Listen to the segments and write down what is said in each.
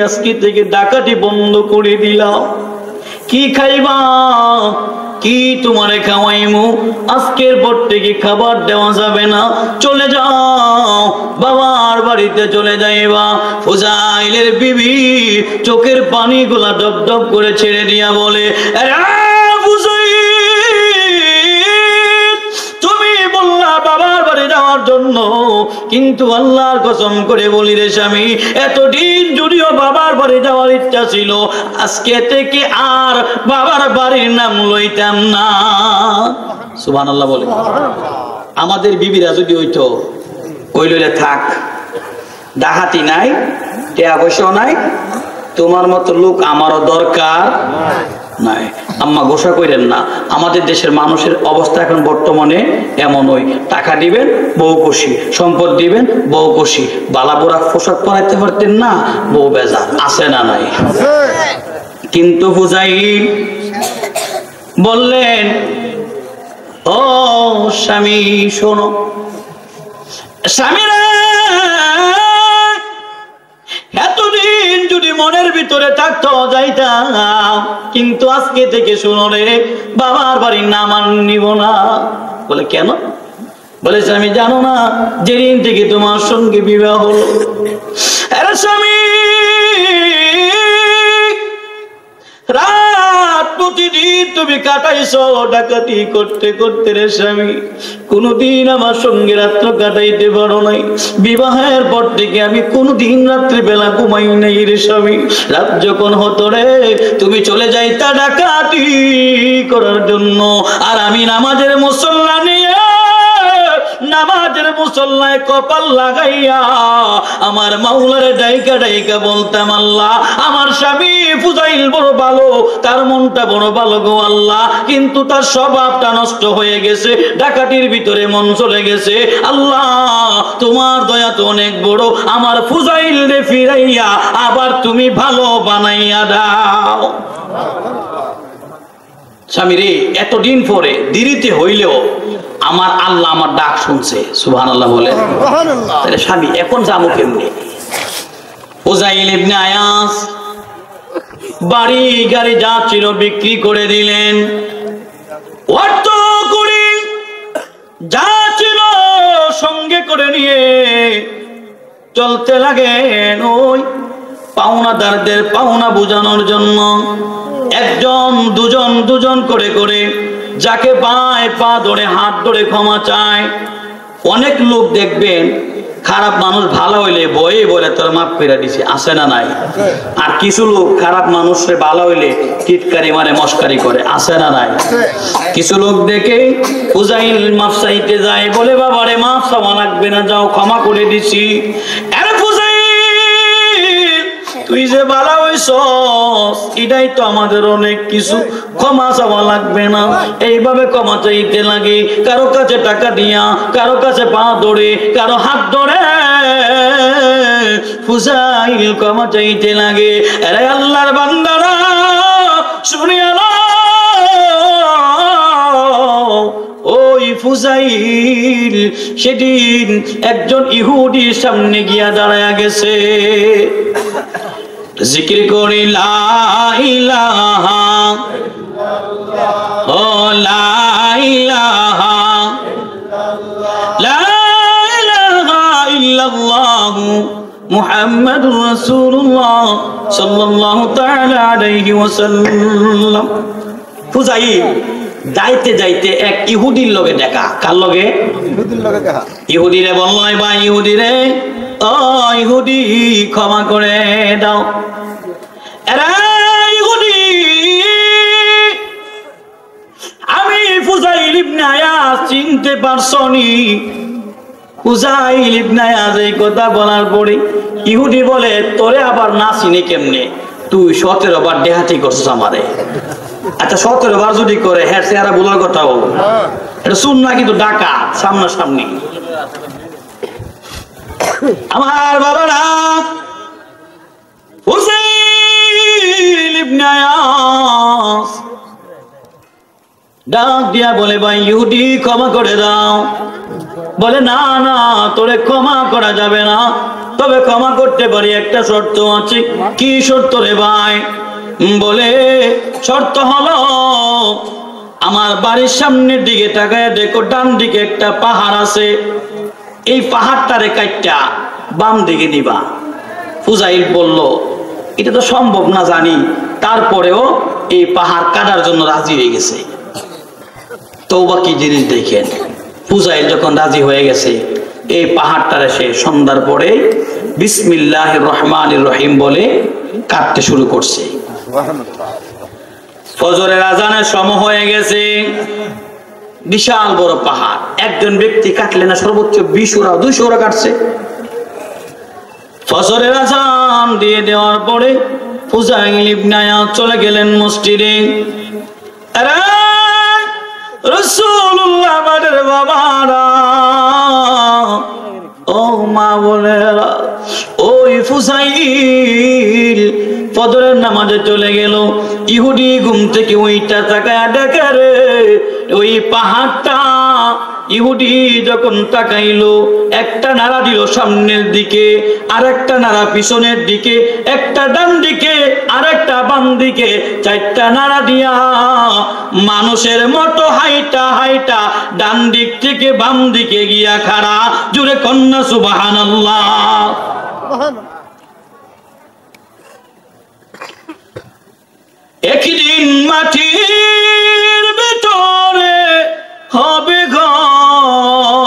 আজকে থেকে ডাকাতি বন্ধ করে দিলাম। কি খাইবা, কি তোমারে খাওয়াইমু, আজকের পর থেকে খাবার দেওয়া যাবে না, চলে যাও, বাবার বাড়িতে চলে যাইবা। ফুজাইলের বিবি চোখের পানিগুলা ডব ডব করে ছেড়ে দিয়া বলে, তুমি বললা বাবার বাড়ি যাওয়ার জন্য, কিন্তু আল্লাহর কসম করে বলি রে স্বামী, এতদিন যদিও বাবার বাড়ি যাওয়ার ইচ্ছা ছিল, আজকে থেকে আর বাবার বাড়ির নাম লইতাম না। সুবহানাল্লাহ বলে। আমাদের বিবিরা যদি হইতো, ওই লইলে থাক, ডাহাতি নাই, টাকা পয়সাও নাই, তোমার মতো লোক আমারও দরকার নাই। আম্মা গোসা কইরেন না, আমাদের দেশের মানুষের অবস্থা এখন বর্তমানে এমন, ওই টাকা দিবেন বউ খুশি, সম্পদ দিবেন বউ খুশি, বালা বোরা পোশাক পরাইতে পারতেন না, বউ বেজার, আছে না নাই? কিন্তু ফুজাইল বললেন, ও স্বামী শোনো, স্বামীরা এতদিন যদি মনের ভিতরে থাকতো যাইতাম, কিন্তু আজকে থেকে শোনো রে, বাবার বাড়ির নাম আর নিব না। বলে কেন? বলেছে আমি জানো না, যেদিন থেকে তোমার সঙ্গে বিবাহ হলো, আরে স্বামী রাত প্রতিদিন তুমি কাটাইছো ডাকাতি করতে করতে রে স্বামী, কোনদিন আমার সঙ্গে রাত্র কাটাইতে পারো নাই। বিবাহের পর থেকে আমি কোনদিন রাত্রি বেলা ঘুমাই নাই রে স্বামী। রাত যখন হতো রে, তুমি চলে যাইতা ডাকাতি করার জন্য, আর আমি নামাজের মুসল্লা নিয়ে, নামাজের মুসল্লায় কপাল লাগাইয়া আমার মাওলারে ডাইকা ডাইকা বলতাম, আল্লাহ আমার স্বামী ফুজাইল বড় ভালো, তার মনটা বড় ভালো গো আল্লাহ, কিন্তু তার স্বভাবটা নষ্ট হয়ে গেছে, ডাকাতির ভিতরে মন চলে গেছে, আল্লাহ তোমার দয়া তো অনেক বড়, আমার ফুজাইল রে ফিরাইয়া আবার তুমি ভালো বানাইয়া দাও। স্বামী রে, এতদিন পরে দেরিতে হইলেও আমার আল্লাহ আমার ডাক শুনছে। সুবহানাল্লাহ বলে। তাহলে স্বামী এখন যাবো কেমনি? ফুজাইল ইবনে আয়াস বাড়ি গাড়ি যা ছিল বিক্রি করে দিলেন, অর্থ করি যা ছিল সঙ্গে করে নিয়ে চলতে লাগেন ওই পাওনাদারদের পাওনা বোঝানোর জন্য। একজন দুজন দুজন করে করে যাকে পায় পা ধরে হাত ধরে ক্ষমা চায়। অনেক লোক দেখবেন খারাপ মানুষ ভালো হইলে বয়ে বলে তোর মাফ করে দিছে, আসে না নাই? আর কিছু লোক খারাপ মানুষে ভালো হইলে টিটকারি মারে মস্কারি করে, আসে না নাই? কিছু লোক দেখে ফুজাইল মাফ চাইতে যায়, বলে বাবারে মাফ চাওয়া লাগবে না, যাও ক্ষমা করে দিছি। আরে ফুজাইল তুই যে ভালো হইছস, এটাই তো আমাদের অনেক কিছু, ক্ষমা চাওয়া লাগবে না। এইভাবে ক্ষমা চাইতে লাগে, কারো কাছে টাকা দিয়া, কারো কাছে পা ধরে, কারো হাত ধরে ফুজাইল ক্ষমা চাইতে লাগে। আরে আল্লাহর বান্দারা শুনিয়া ওই ফুজাইল সেদিন একজন ইহুদির সামনে গিয়া দাঁড়ায়া গেছে, জিকির করি লা ইলাহা ও লা ইলাহা লা ইলাহা ইল্লাল্লাহ মুহাম্মাদুর রাসূলুল্লাহ সাল্লাল্লাহু তাআলা আলাইহি ওয়াসাল্লাম। ফুজাইল যাইতে যাইতে এক ইহুদির লগে দেখা। কার লগে? ইহুদির লগে দেখা। ইহুদিরে বলল, ভাই ইহুদিরে, ও ইহুদি ক্ষমা করে দাও। এরা ইহুদি, আমি ফুজাইল ইবনে আয়াস চিনতে পারছনি? ফুজাইল ইবনে আয়াস এই কথা বলার পরে ইহুদি বলে, তোরে আবার না চিনি কেমনে? তুই 17 বার দেহাতি করছিস আমারে। আচ্ছা 17 বার যদি করে, হ্যাঁ চেহারা বলার কথা বল, এটা শুন না, কিন্তু ডাকাত সামনাসামনি। আমার বাবারা ফুজাইল ইবনে আয়াস ডাক দিয়া বলে, ভাই ইহুদি ক্ষমা করে দাও। বলে না না, তোরে ক্ষমা করা যাবে না, তবে ক্ষমা করতে পারি, একটা শর্ত আছে। কি শর্ত রে ভাই? বলে শর্ত হলো আমার বাড়ির সামনের দিকে তাকায় দেখো, ডান দিকে একটা পাহাড় আছে, এই পাহাড়টারে কাটটা বাম দিকে নিবা। ফুজাইল বলল এটা তো সম্ভব না জানি, তারপরেও এই পাহাড় কাটার জন্য রাজি হয়ে গেছে। তওবা কি জিনিস দেখেন, ফুজাইল যখন রাজি হয়ে গেছে এই পাহাড়টারে সে সন্ধ্যার পরে বিসমিল্লাহির রহমানির রহিম বলে কাটতে শুরু করছে। ফজরের আজানের সময় হয়ে গেছে। বিশাল বড় পাহাড়, একজন ব্যক্তি কাটলে না সর্বোচ্চ 20 ওরা 200 ওরা কাটছে। ফজরের আজান দিয়ে দেওয়ার পরে ফুজাইল ইবনে আয়াদ চলে গেলেন মসজিদে। আরে রাসূলুল্লাহ বাদের বাবারা, ও মা বোনেরা, ওই ফুজাইল ফজরের নামাজে চলে গেল। ইহুদি ঘুম থেকে ওইটা তাকায় দেখে রে ওই পাহাড়টা। ইহুদি যখন তাকাইলো, একটা নাড়া দিল সামনের দিকে, আর একটা নাড়া পিছনের দিকে, একটা ডান দিকে আর একটা বাম দিকে, 4টা নাড়া দিয়া মানুষের মতো হাইটা হাইটা ডান দিক থেকে বাম দিকে গিয়া খাড়া। জুড়ে কন্যা সুবহানাল্লাহ। একদিন মাটির ভিতরে হবে ঘরে,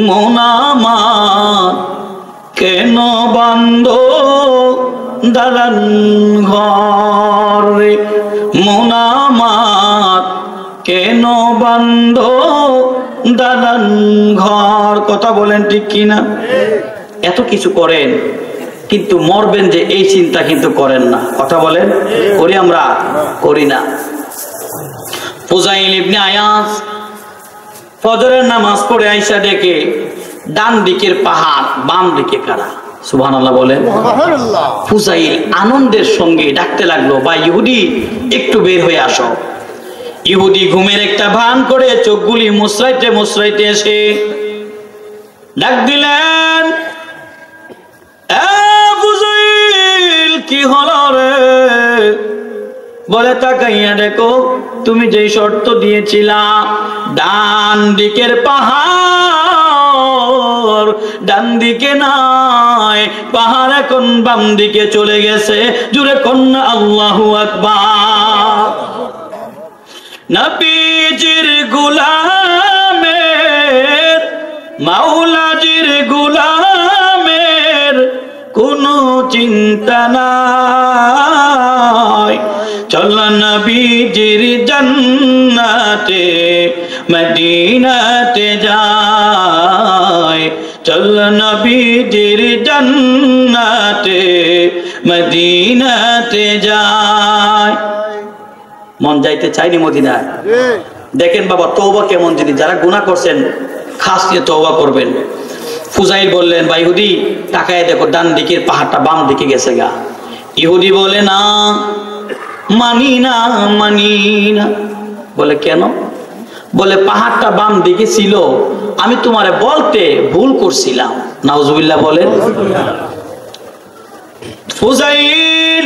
মন আমার কেন বান্ধ দালান ঘরে, মন আমার কেন বান্ধ দালান ঘর। কথা বলেন ঠিক কিনা? এত কিছু করেন কিন্তু মরবেন যে এই চিন্তা কিন্তু করেন না। কথা বলেন, করি আমরা? করি না। ফুজাইল ইবনে আয়াদ ফজরের নামাজ পড়ে আইসা দেখে ডান দিকের পাহাড় বাম দিকে কারা। সুবহানাল্লাহ বলেন। ফুজাইল আনন্দের সঙ্গে ডাকতে লাগলো, ভাই ইহুদি একটু বের হয়ে আসো। ইহুদি ঘুমের একটা ভান করে চোখগুলি মুছরাইতে মুছরাইতে এসে ডাক দিলেন, ফুজাইল কি হলো রে? বলে তাকাইয়া দেখো, তুমি যেই শর্ত দিয়েছিলা ডান দিকের পাহাড় ডান দিকে নাই, পাহাড় এখন বাম দিকে চলে গেছে। জুড়ে কন্যা আল্লাহু আকবার। নবীজির গোলামের মাওলাজির গোলামের কোনো চিন্তা নাই, চল নবীজির জান্নাতে মদিনাতে যায়, চল নবীজির জান্নাতে মদিনাতে যায়। মন যাইতে চাইনি মদিনায়? দেখেন বাবা তওবা কেমন জিনিস, যারা গুনাহ করছেন খাস নিয়ে তওবা করবেন। ফুজাইল বললেন, ভাই ইহুদি তাকায় দেখো ডান দিকের পাহাড়টা বাম দিকে গেছে গা। ইহুদি বলে না, মানি না মানি না। বলে কেন? বলে পাহাড়টা বাম দিকে ছিল, আমি তোমারে বলতে ভুল করছিলাম। নাউজুবিল্লাহ বলেন। ফুজাইল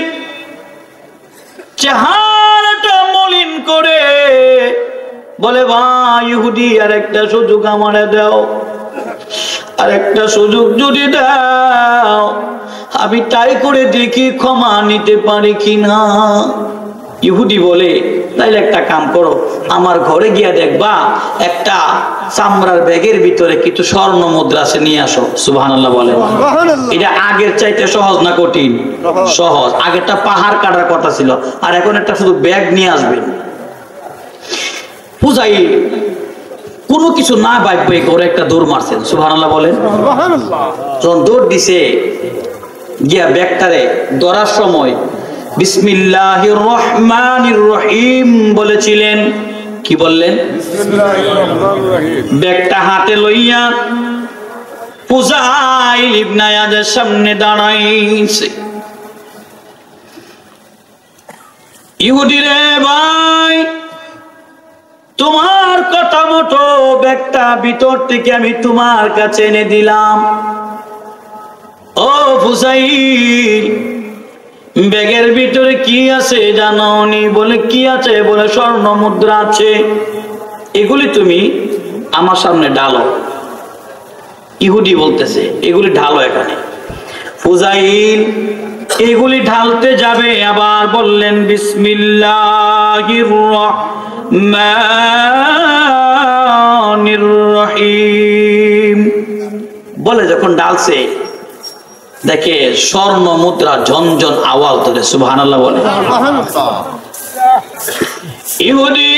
চেহারাটা মলিন করে বলে, ভাই ইহুদি আর একটা সুযোগ আমারে দাও, আর একটা সুযোগ যদি দাও আমি তাই করে দেখি ক্ষমা নিতে পারি কিনা। ইহুদি বলে, তাইলে একটা কাম করো, আমার ঘরে গিয়া দেখবা একটা চামড়ার ব্যাগের ভিতরে কিছু স্বর্ণ মুদ্রা আছে, নিয়ে আসো। সুবহানাল্লাহ বলে। এটা আগের চাইতে সহজ না কঠিন? সহজ। আগেরটা পাহাড় কাটার কথা ছিল, আর এখন একটা শুধু ব্যাগ নিয়ে আসবেন। ফুজাইল কোনো কিছু না ভাববে ঘরে একটা দৌড় মারছেন। সুবহানাল্লাহ বলেন। যখন দৌড় দিছে, গিয়া ব্যাগটারে ধরার সময় বিসমিল্লাহির রহমানির রহিম বলেছিলেন। কি বললেন? ব্যাগটা হাতে লইয়া ফুজাইল ইবনে আয়াদের সামনে দাঁড়াইছে। ইহুদি রে ভাই, তোমার কথা মতো ব্যাগটা ভিতর থেকে আমি তোমার কাছে এনে দিলাম, ও ফুসাইল, ব্যাগের ভিতরে কি আছে জানোনি? বলে কি আছে? বলে স্বর্ণ মুদ্রা আছে, এগুলি তুমি আমার সামনে ঢালো। ইহুদি বলতেছে এগুলি ঢালো এখানে। ফুজাইল এগুলি ঢালতে যাবে, আবার বললেন বিসমিল্লাহির রহমানির রহিম বলে যখন ঢালছে, দেখে স্বর্ণ মুদ্রা ঝনঝন আওয়াজ ধরে। সুবহানাল্লাহ বলে। ইহুদি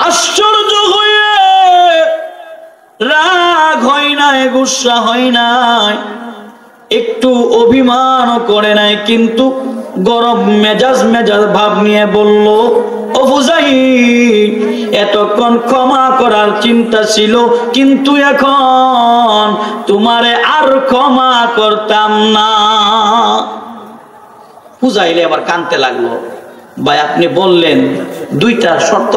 আশ্চর্য হয়ে, রাগ হয় নাই, গুসা হয় নাই, একটু অভিমান করে নাই, কিন্তু গরম মেজাজ ভাব নিয়ে বলল, ও ফুজাইল, এতক্ষণ ক্ষমা করার চিন্তা ছিল, কিন্তু এখন তোমারে আর ক্ষমা করতাম না। ফুজাইলে আবার কাঁদতে লাগলো, ভাই আপনি বললেন দুইটা শর্ত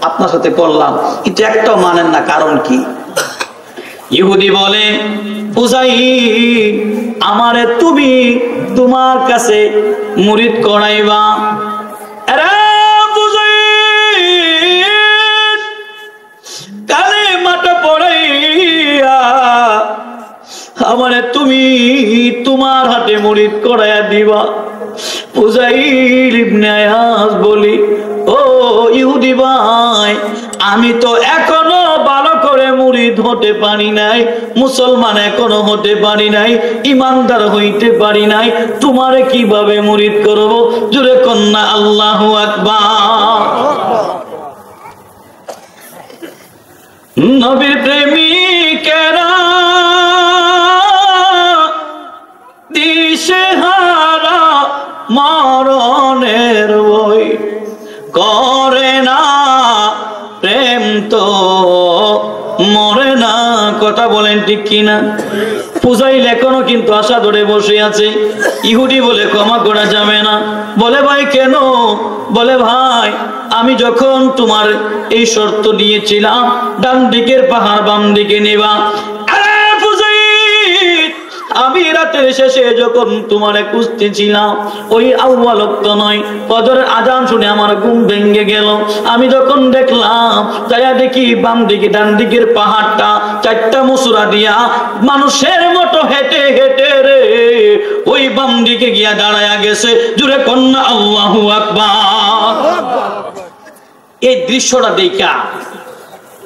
আপনার সাথে করলাম, কিন্তু একটাও মানেন না, কারণ কি? ইহুদি বলে, ফুজাইল, আমারে তুমি তোমার কাছে মুরিদ করাইবা। আরে ফুজাইল, কালেমাটা পড়াইয়া আমারে তুমি তোমার হাতে মুরিদ করাইয়া দিবা। ফুজাইল ইবনে আয়াজ বলি, ও ইহুদি ভাই, আমি তো এখনো ভালো করে মুরিদ হতে পারি নাই, মুসলমান এখনো হতে পারি নাই, ইমানদার হইতে পারি নাই, তোমারে কিভাবে মুরিদ করব? জোরে কন্যা আল্লাহু আকবার। নবীর প্রেমিকেরা দিশেহারা মরণের বই করে না, প্রেম তো মরে না। কথা বলেন ঠিক কিনা? ফুজাইল এখনো কিন্তু আশা ধরে বসে আছে। ইহুদি বলে ক্ষমা করা যাবে না। বলে ভাই কেন? বলে ভাই, আমি যখন তোমার এই শর্ত দিয়েছিলাম, ডান দিকের পাহাড় বাম দিকে নেবা, আমি রাতের শেষে যখন তোমারে খুঁজতেছিলাম, ওই আউয়াল ওয়াক্ত নয়, ফজরের আজান শুনে আমার ঘুম ভেঙে গেল। আমি যখন দেখলাম, যাইয়া দেখি বাম দিকে ডান দিকের পাহাড়টা চারটা মুসুরা দিয়া মানুষের মতো হেঁটে হেঁটে রে ওই বাম দিকে গিয়া দাঁড়ায়া গেছে। জুড়ে কন্যা আল্লাহু আকবার। এই দৃশ্যটা দেখা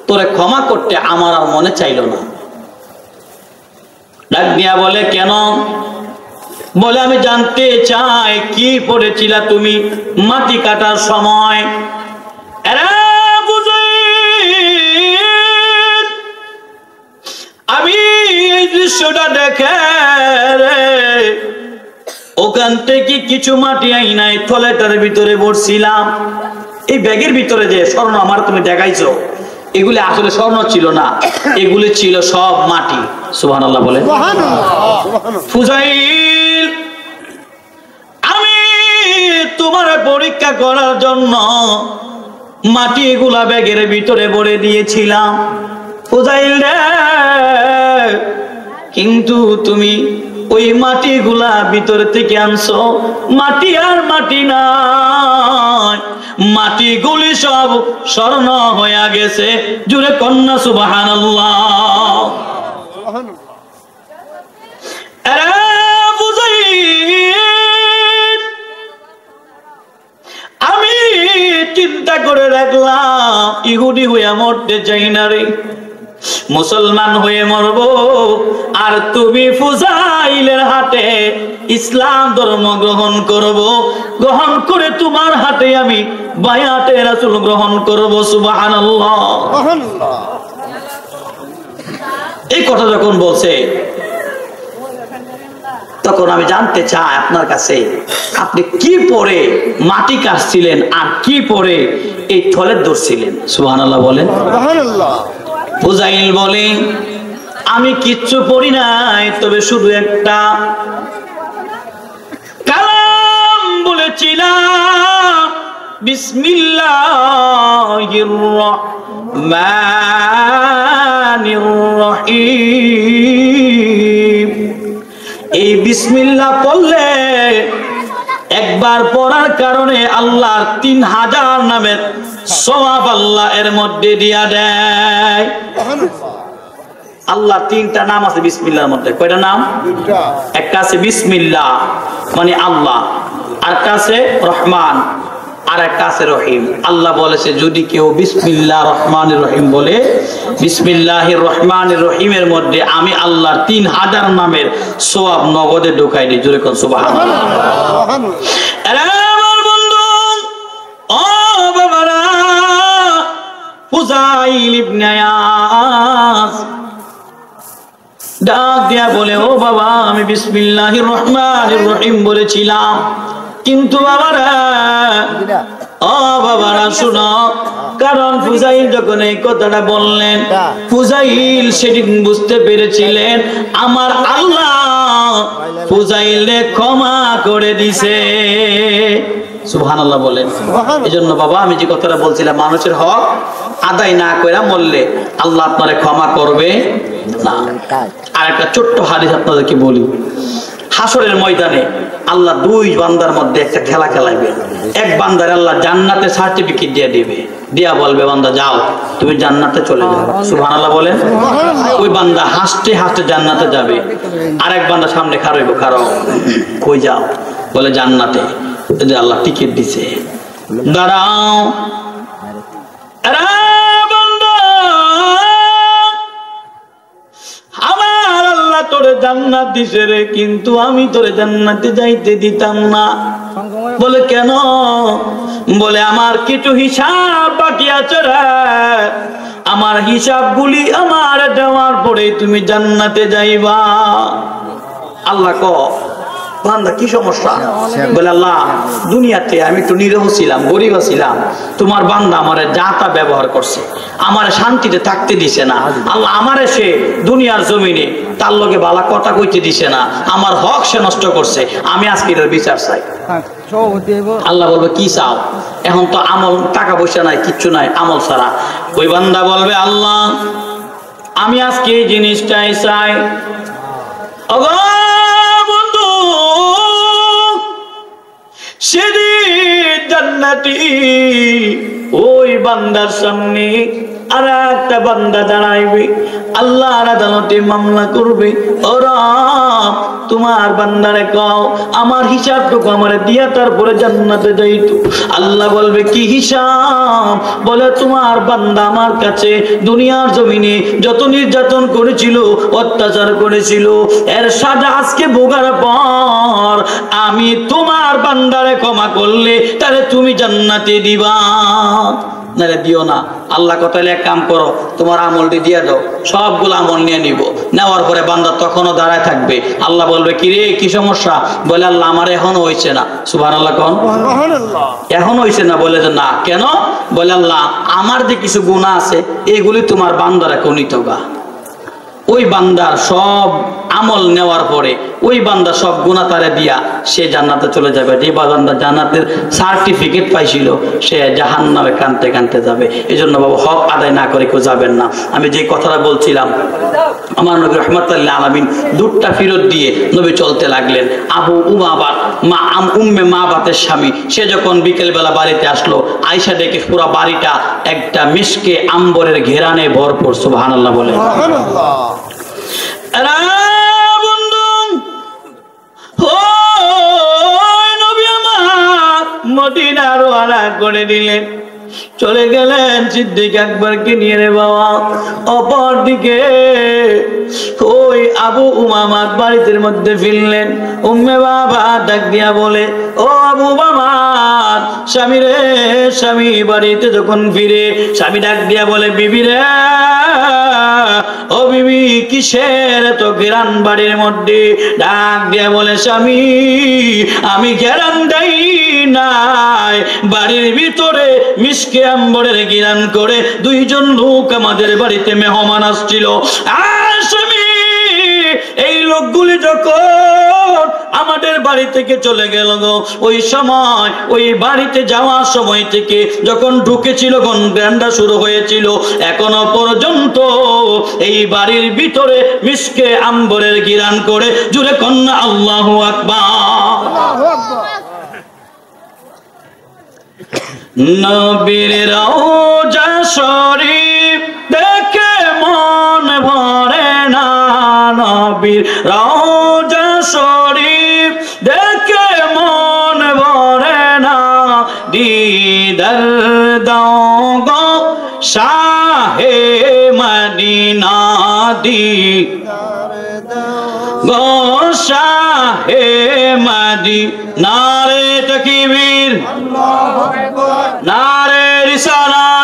তোরে ক্ষমা করতে আমার আর মনে চাইল না। ডাক দিয়া বলে, কেন? বলে, আমি জানতে চাই কি পড়েছিলা তুমি মাটি কাটার সময়। আমি এই দৃশ্যটা দেখে ওখান থেকে কিছু মাটি আই নাই, থলেটার ভিতরে বসছিলাম। এই ব্যাগের ভিতরে যে স্বর্ণ আমার তুমি দেখাইছো, এগুলি আসলে স্বর্ণ ছিল না, এগুলি ছিল সব মাটি। সুবহানাল্লাহ বলে। ফুজাইল, আমি তোমার পরীক্ষা করার জন্য মাটি এগুলা ব্যাগের ভিতরে ভরে দিয়েছিলাম। ফুজাইল রে, কিন্তু তুমি ওই মাটিগুলা ভিতর থেকে আনছো, মাটি আর মাটি নাই, মাটিগুলি সব স্বর্ণ হয়ে গেছে। জুড়ে কন্যা সুবহানাল্লাহ। আমি চিন্তা করে রাখলাম, ইহুদি হয়ে মরতে চাই না রে, মুসলমান হয়ে মরব। আর তুমি ফুজাইলের হাতে ইসলাম ধর্ম গ্রহণ করব, গ্রহণ করে তোমার হাতে আমি বায়াতে রাসূল গ্রহণ করব। সুবহানাল্লাহ। এই কথা যখন বলছে, তখন আমি জানতে চাই আপনার কাছে, আপনি কি পরে মাটি কাটছিলেন আর কি পরে এই থলে ধরছিলেন? সুবহানাল্লাহ বলেন। ফুজাইল বলে, আমি কিচ্ছু পড়ি নাই, তবে শুধু একটা কালাম বলেছিলাম, বিসমিল্লাহির রহমান রহমানির রহিম। এই বিসমিল্লাহ পড়লে একবার পড়ার কারণে আল্লাহর 3000 নামের সওয়াব আল্লাহ এর মধ্যে দিয়া দেয়। আল্লাহ 3টা নাম আছে বিসমিল্লাহর মধ্যে। কয়টা নাম? একটা আছে বিসমিল্লাহ মানে আল্লাহ, আরেকটা আছে রহমান, আর একটা আছে রহিম। আল্লাহ বলেছে যদি কেউ বিসমিল্লাহ রহমানির রহিম বলে, বিসমিল্লাহির রহমানির রহিমের মধ্যে আমি আল্লাহর 3000 নামের সওয়াব নগদে ঢুকাই দিই। জোরে কোন সুবহানাল্লাহ। আমার বন্ধু ও বাবারা, ফুজাইল ইবনে ইয়াস ডাক দিয়া বলে, ও বাবা আমি বিসমিল্লাহির রহমানির রহিম বলেছিলাম, কিন্তু বাবারা ও বাবারা শুনো, কারণ ফুজাইল যখন এই কথাটা বললেন, ফুজাইল সেদিন বুঝতে পেরেছিলেন আমার আল্লাহ ফুজাইলে ক্ষমা করে দিছে। সুবহানাল্লাহ বলেন। এজন্য বাবা আমি যে কথাটা বলছিলাম, মানুষের হক আদায় না কইরা মরলে আল্লাহ আপনারে ক্ষমা করবে না। আর একটা ছোট্ট হাদিস আপনাদেরকে বলি। হাসরের ময়দানে আল্লাহ 2 বান্দার মধ্যে একটা খেলা খেলাইবে। এক বান্দার আল্লাহ জান্নাতের সার্টিফিকেট দিয়ে দিবে, দিয়া বলবে বান্দা যাও তুমি জান্নাতে চলে যাও। সুবহানাল্লাহ বলেন। ওই বান্দা হাসতে হাসতে জান্নাতে যাবে। আরেক বান্দা সামনে খাড়াইব, খাড়াও কই যাও? বলে জান্নাতে। যে আল্লাহ টিকিট দিছে, দাঁড়াও। আমার আল্লাহ তোরে জান্নাত দিছে রে, কিন্তু আমি তোরে জান্নাতে যাইতে দিতাম না। বলে কেন? বলে আমার কিছু হিসাব বাকি আছে রে, আমার হিসাবগুলি আমার দেওয়ার পরে তুমি জান্নাতে যাইবা। আল্লাহ ক বান্দা কি সমস্যা? বলে আল্লাহ দুনিয়াতে আমি একটু নিরহ ছিলাম, গরিব ছিলাম, তোমার বান্দা আমারে যা তা ব্যবহার করছে, আমারে শান্তিতে থাকতে দিছে না। আল্লাহ আমারে সে দুনিয়ার জমিনে তার লগে বালা কথা কইতে দিছে না, আমার হক সে নষ্ট করছে, আমি আজকে এর বিচার চাই। আল্লাহ বলবে কি চাও? এখন তো আমল, টাকা পয়সা নাই, কিচ্ছু নাই, আমল ছাড়া। ওই বান্দা বলবে আল্লাহ আমি আজকে এই জিনিসটাই চাই। সেদিন জান্নাতি ওই বান্দার সামনে আর একটা বান্দা দাঁড়াইবে, আল্লাহর আদালতে মামলা করবে, ও রব তোমার বান্দারে কও আমার হিসাবটুকু আমারে দিয়া তারপরে জান্নাতে যাইতো। আল্লাহ বলবে কি হিসাব? বলে তোমার বান্দা আমার কাছে দুনিয়ার জমিনে যত নির্যাতন করেছিল, অত্যাচার করেছিল, এর সাজা আজকে ভোগার পর আমি তোমার বান্দারে ক্ষমা করলে তাহলে তুমি জান্নাতে দিবা, নারে দিও না। আল্লাহ কথা এক কাম করো, তোমার আমলটি দিয়ে দাও, সবগুলো আমল নিয়ে নিব। নেওয়ার পরে বান্দা তখনও দাঁড়ায় থাকবে। আল্লাহ বলবে কি রে কি সমস্যা? বলে আল্লাহ আমার এখনো হয়েছে না। সুবহানাল্লাহ কোন? এখনো হয়েছে না? বলে যে না। কেন? বলে আল্লাহ আমার যে কিছু গুনাহ আছে এগুলি তোমার বান্দারা কনিত গা। ওই বান্দার সব আমল নেওয়ার পরে ওই বান্দা সব গুনাহ তারে দিয়া সে জান্নাতে চলে যাবে। যে বান্দা জান্নাতের সার্টিফিকেট পাইছিল সে জাহান্নামে কানতে কানতে যাবে। এই জন্য বাবা হক আদায় না করে কেউ যাবেন না। আমি যে কথাটা বলছিলাম, আমার নবী রাহমাতুল লিল আলামিন দুধটা ফেরত দিয়ে নবী চলতে লাগলেন। আবু উমাবাত উম্মে মাবাতের স্বামী, সে যখন বিকেলবেলা বাড়িতে আসলো, আয়েশা দেখে পুরো বাড়িটা একটা মিশকে আম্বরের ঘেরানে ভরপুর। সুবহানাল্লাহ বলে। মদিনার ওয়ালা করে দিলেন, চলে গেলেন সিদ্দিক আকবরকে নিয়ে রে বাবা। অপর দিকে ওই আবু উমামা বাড়িতে মধ্যে ফিরলেন। উম্মে বাবা ডাক দিয়া বলে, ও আবু উমামা স্বামী রে, স্বামী বাড়িতে যখন ফিরে স্বামী ডাক দিয়া বলে, বিবি রে, ও বিবি কিসের তো ঘেরান বাড়ির মধ্যে? ডাক দিয়া বলে, স্বামী আমি ঘেরান দেই নাই, বাড়ির ভিতরে মিশকে আম্বরের ঘেরান করে 2 জন লোক আমাদের বাড়িতে মেহমান আসছিল। আর স্বামী এই লোকগুলি যখন আমার মোহাম্মদের বাড়ি থেকে চলে গেল গো। ওই সময় ওই বাড়িতে যাওয়ার সময় থেকে যখন ঢুকেছিল গন্ডা শুরু হয়েছিল, এখনো পর্যন্ত এই বাড়ির ভিতরে মিশকে আম্বরের ঘিরান করে। জুড়ে কন্যা আল্লাহু আকবার। নবীর রওজা শরীফ দেখে মন ভরে না, নবীর রওজা শরীফ দেখে মন ভরে না, দিদার দাও গো শাহে মদিনা, দিদার গো শাহে মদিনা। নারে তাকবীর, নারে রিসালাত।